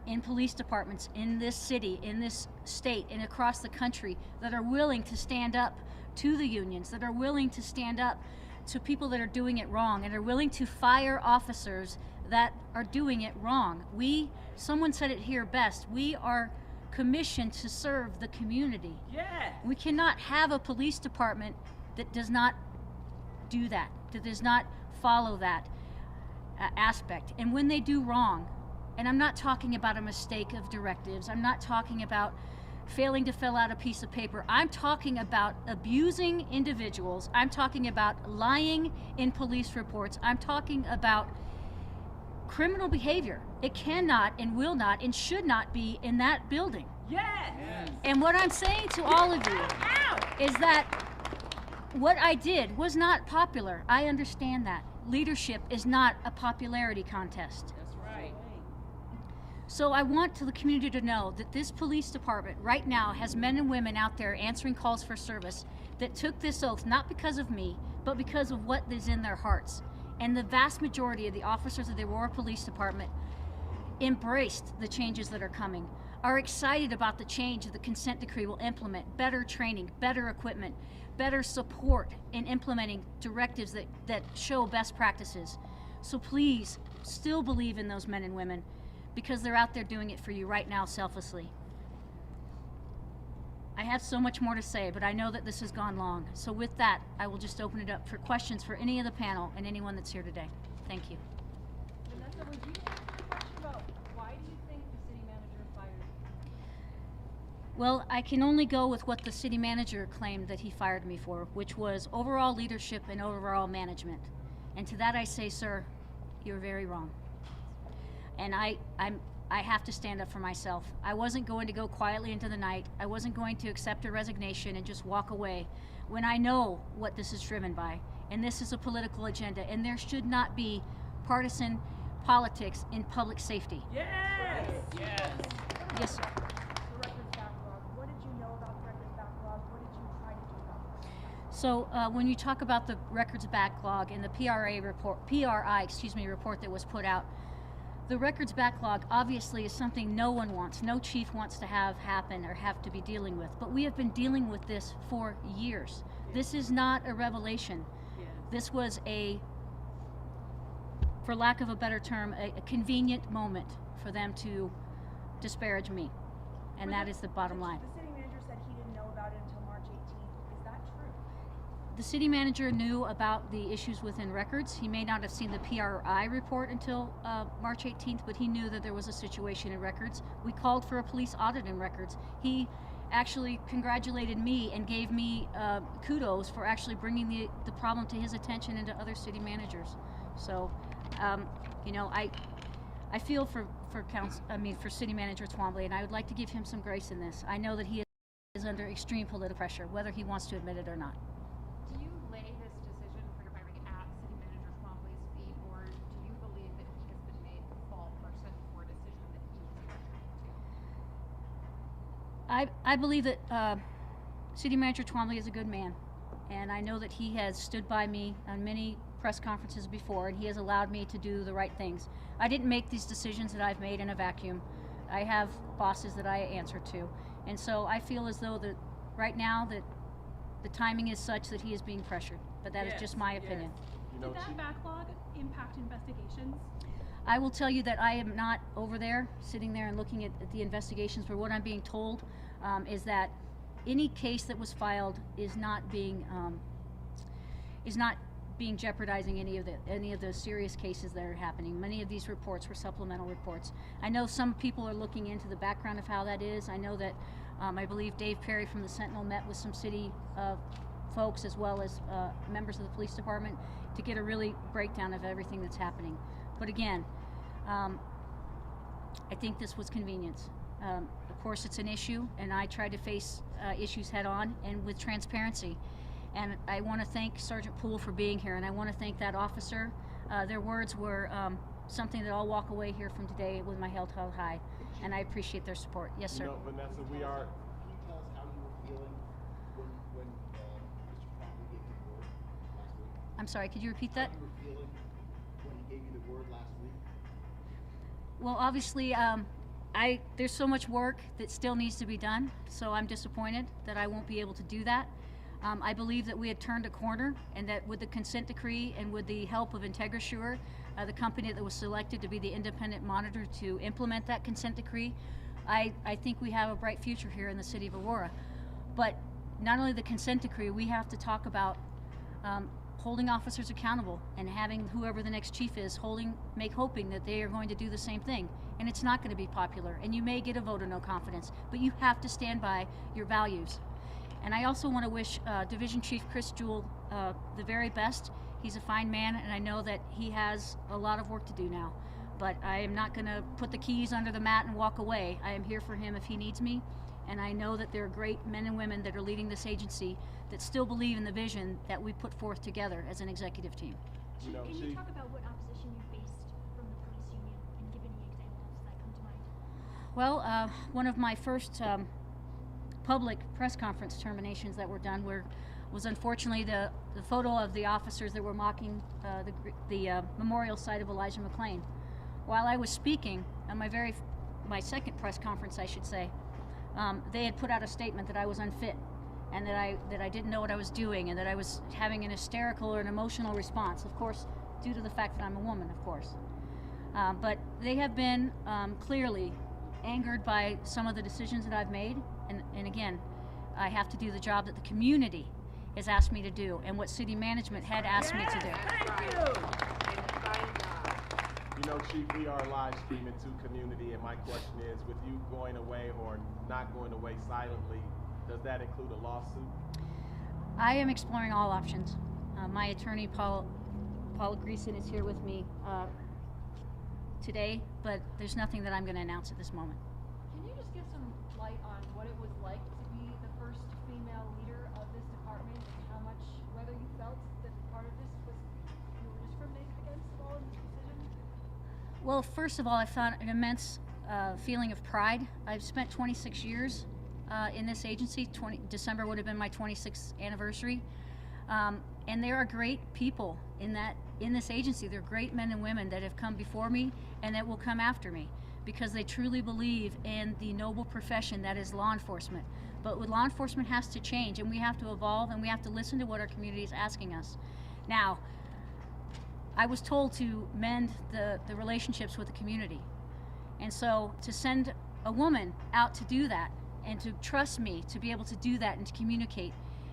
S14: in police departments in this city, in this state, and across the country that are willing to stand up to the unions, that are willing to stand up to people that are doing it wrong, and are willing to fire officers that are doing it wrong. Someone said it here best, we are commissioned to serve the community.
S3: Yeah.
S14: We cannot have a police department that does not do that, that does not follow that aspect. And when they do wrong, and I'm not talking about a mistake of directives, I'm not talking about failing to fill out a piece of paper, I'm talking about abusing individuals, I'm talking about lying in police reports, I'm talking about criminal behavior. It cannot and will not and should not be in that building.
S3: Yes.
S14: And what I'm saying to all of you is that what I did was not popular. I understand that. Leadership is not a popularity contest.
S3: That's right.
S14: So I want the community to know that this police department right now has men and women out there answering calls for service that took this oath not because of me, but because of what is in their hearts. And the vast majority of the officers of the Aurora Police Department embraced the changes that are coming, are excited about the change that the consent decree will implement, better training, better equipment, better support in implementing directives that show best practices. So please, still believe in those men and women, because they're out there doing it for you right now selflessly. I have so much more to say, but I know that this has gone long. So with that, I will just open it up for questions for any of the panel and anyone that's here today. Thank you.
S15: Vanessa, would you answer the question about why do you think the city manager fired you?
S14: Well, I can only go with what the city manager claimed that he fired me for, which was overall leadership and overall management. And to that I say, sir, you're very wrong. And I have to stand up for myself. I wasn't going to go quietly into the night. I wasn't going to accept a resignation and just walk away when I know what this is driven by. And this is a political agenda, and there should not be partisan politics in public safety.
S3: Yes! Yes.
S14: Yes, sir.
S15: The records backlog. What did you know about the records backlog? What did you try to do about it?
S14: So when you talk about the records backlog and the PRI report that was put out, the records backlog obviously is something no one wants, no chief wants to have happen or have to be dealing with. But we have been dealing with this for years. This is not a revelation. This was for lack of a better term, a convenient moment for them to disparage me. And that is the bottom line.
S15: The city manager said he didn't know about it until March 18th. Is that true?
S14: The city manager knew about the issues within records. He may not have seen the PRI report until March 18th, but he knew that there was a situation in records. We called for a police audit in records. He actually congratulated me and gave me kudos for actually bringing the problem to his attention and to other city managers. So, you know, I feel for City Manager Twombly, and I would like to give him some grace in this. I know that he is under extreme political pressure, whether he wants to admit it or not.
S15: Do you lay this decision for your firing at City Manager Twombly's feet, or do you believe that he has been made the fall person for a decision that he was pressured to?
S14: I believe that City Manager Twombly is a good man, and I know that he has stood by me on many press conferences before, and he has allowed me to do the right things. I didn't make these decisions that I've made in a vacuum. I have bosses that I answer to, and so I feel as though that right now that the timing is such that he is being pressured, but that is just my opinion.
S15: Did that backlog impact investigations?
S14: I will tell you that I am not over there, sitting there and looking at the investigations, but what I'm being told is that any case that was filed is not being jeopardizing any of the serious cases that are happening. Many of these reports were supplemental reports. I know some people are looking into the background of how that is. I know that I believe Dave Perry from the Sentinel met with some city folks as well as members of the police department to get a really breakdown of everything that's happening. But again, I think this was convenience. Of course, it's an issue, and I try to face issues head on and with transparency. And I want to thank Sergeant Poole for being here, and I want to thank that officer. Their words were something that I'll walk away here from today with my head held high, and I appreciate their support. Yes, sir.
S2: You know, Vanessa, we are.
S16: Can you tell us how you were feeling when Mr. Twombly gave you the word last week?
S14: I'm sorry, could you repeat that?
S16: How you were feeling when he gave you the word last week?
S14: Well, obviously, there's so much work that still needs to be done, so I'm disappointed that I won't be able to do that. I believe that we had turned a corner, and that with the consent decree and with the help of IntegraSure, the company that was selected to be the independent monitor to implement that consent decree, I think we have a bright future here in the city of Aurora. But not only the consent decree, we have to talk about holding officers accountable and having whoever the next chief is hoping that they are going to do the same thing. And it's not going to be popular, and you may get a vote of no confidence, but you have to stand by your values. And I also want to wish Division Chief Chris Jewell the very best. He's a fine man, and I know that he has a lot of work to do now. But I am not going to put the keys under the mat and walk away. I am here for him if he needs me, And I know that there are great men and women that are leading this agency that still believe in the vision that we put forth together as an executive team.
S2: You know,
S17: Can you talk about what opposition you faced from the police union and give any examples that come to mind?
S14: Well, one of my first public press conference terminations that were done was unfortunately the photo of the officers that were mocking the memorial site of Elijah McClain. While I was speaking on my second press conference, I should say, they had put out a statement that I was unfit and that I didn't know what I was doing and that I was having an hysterical or an emotional response, of course, due to the fact that I'm a woman, of course. But they have been clearly angered by some of the decisions that I've made, and again, I have to do the job that the community has asked me to do and what city management had asked me to do.
S2: Thank you. You know, Chief, we are live streaming to community, and my question is, with you going away or not going away silently, does that include a lawsuit?
S14: I am exploring all options. My attorney, Paula Greason, is here with me today, but there's nothing that I'm going to announce at this moment.
S15: Can you just give some light on what it was like to be the first female leader of this department, and how much, whether you felt that part of this was you were discriminated against at all in this decision?
S14: Well, first of all, I found an immense feeling of pride. I've spent 26 years in this agency. December would have been my 26th anniversary. And there are great people in this agency. There are great men and women that have come before me and that will come after me because they truly believe in the noble profession that is law enforcement. But law enforcement has to change, and we have to evolve, and we have to listen to what our community is asking us. Now, I was told to mend the relationships with the community. And so to send a woman out to do that and to trust me to be able to do that and to communicate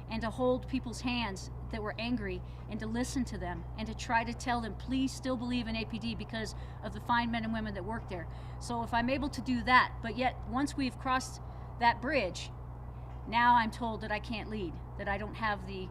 S14: and to hold people's hands that were angry and to listen to them and to try to tell them, please still believe in APD because of the fine men and women that work there. So if I'm able to do that, but yet once we've crossed that bridge, now I'm told that I can't lead, that I don't have the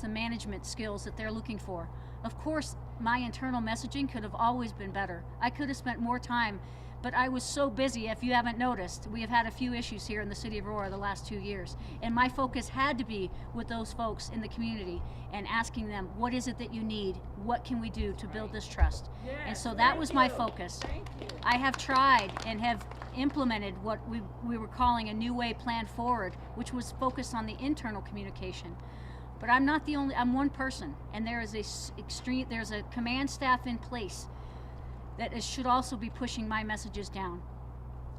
S14: management skills that they're looking for. Of course, my internal messaging could have always been better. I could have spent more time, but I was so busy. If you haven't noticed, we have had a few issues here in the city of Aurora the last 2 years. And my focus had to be with those folks in the community and asking them, what is it that you need? What can we do to build this trust?
S3: Yes,
S14: and so that was my focus.
S3: Thank you.
S14: I have tried and have implemented what we were calling a new way plan forward, which was focused on the internal communication. But I'm not the only, I'm one person, and there's a command staff in place that should also be pushing my messages down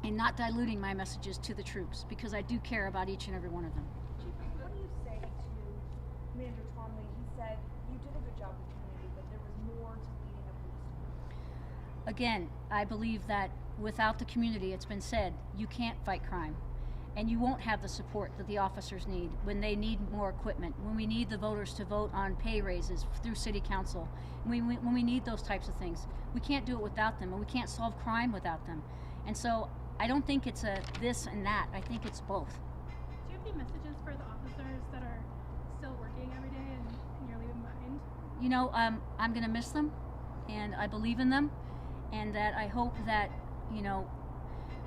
S14: and not diluting my messages to the troops, because I do care about each and every one of them.
S15: Chief, what do you say to Manager Twombly? He said you did a good job with the community, but there was more to leading a police department.
S14: Again, I believe that without the community, it's been said, you can't fight crime. And you won't have the support that the officers need when they need more equipment, when we need the voters to vote on pay raises through city council, when we need those types of things. We can't do it without them, and we can't solve crime without them. And so I don't think it's a this and that, I think it's both.
S17: Do you have any messages for the officers that are still working every day and you're leaving behind?
S14: You know, I'm gonna miss them, and I believe in them, and that I hope that, you know,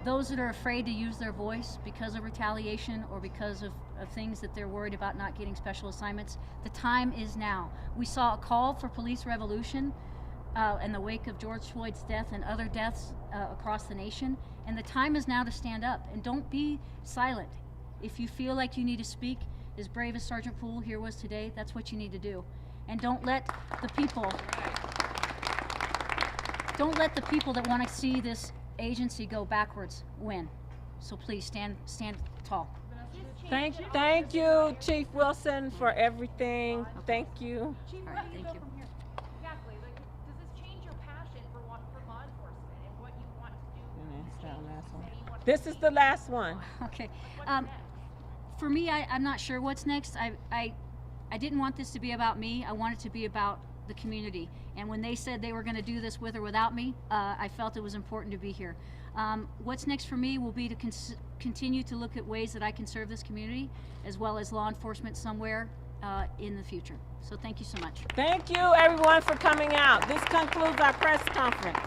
S14: those that are afraid to use their voice because of retaliation or because of things that they're worried about not getting special assignments, the time is now. We saw a call for police revolution in the wake of George Floyd's death and other deaths across the nation, and the time is now to stand up, and don't be silent. If you feel like you need to speak, as brave as Sergeant Poole here was today, that's what you need to do. And don't let the people that want to see this agency go backwards win. So please stand tall.
S3: Thank you, Chief Wilson, for everything. Thank you.
S15: Chief,
S14: All
S15: where
S14: right,
S15: do you
S14: thank
S15: go
S14: you.
S15: from here? Exactly. Like, does this change your passion for law enforcement and what you want to do?
S3: This is the last one.
S14: Okay. For me, I'm not sure what's next. I didn't want this to be about me. I want it to be about the community. And when they said they were going to do this with or without me, I felt it was important to be here. What's next for me will be to continue to look at ways that I can serve this community, as well as law enforcement somewhere in the future. So thank you so much.
S3: Thank you, everyone, for coming out. This concludes our press conference.